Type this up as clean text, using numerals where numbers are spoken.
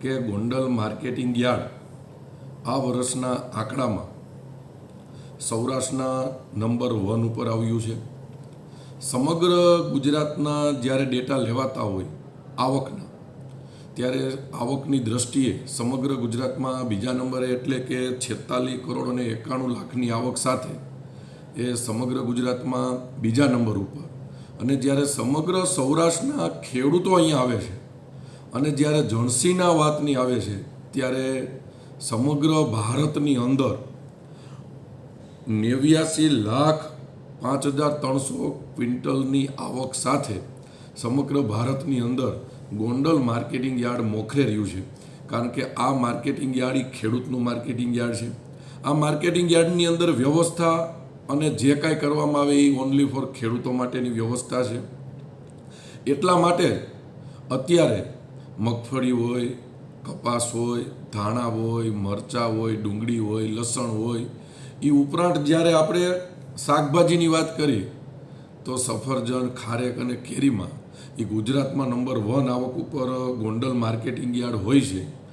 કે Gondal marketing yard આ વર્ષના આંકડામાં સૌરાષ્ટ્રના નંબર 1 ઉપર આવ્યું છે. સમગ્ર ગુજરાતના જ્યારે ડેટા લેવાતા હોય આવકના, ત્યારે આવકની દ્રષ્ટિએ સમગ્ર ગુજરાતમાં બીજા નંબરે, એટલે કે 46 કરોડ અને 91 લાખની આવક સાથે એ સમગ્ર ગુજરાતમાં બીજા નંબર ઉપર. અને જ્યારે સમગ્ર સૌરાષ્ટ્રના ખેડૂતો અહીંયા આવે છે અને જ્યારે જણસીના વાતની આવે છે, ત્યારે સમગ્ર ભારતની અંદર 89,05,300 ક્વિન્ટલની આવક સાથે સમગ્ર ભારતની અંદર ગોંડલ માર્કેટિંગ યાર્ડ મોખરે રહ્યું છે. કારણ કે આ માર્કેટિંગ યાર્ડ એ ખેડૂતનું માર્કેટિંગ યાર્ડ છે. આ માર્કેટિંગ યાર્ડની અંદર વ્યવસ્થા અને જે કાંઈ કરવામાં આવે એ ઓનલી ફોર ખેડૂતો માટેની વ્યવસ્થા છે. એટલા માટે અત્યારે મગફળી હોય, કપાસ હોય, ધાણા હોય, મરચાં હોય, ડુંગળી હોય, લસણ હોય, એ ઉપરાંત જ્યારે આપણે શાકભાજીની વાત કરીએ તો સફરજન, ખારેક અને કેરીમાં એ ગુજરાતમાં નંબર 1 આવક ઉપર ગોંડલ માર્કેટિંગ યાર્ડ હોય છે.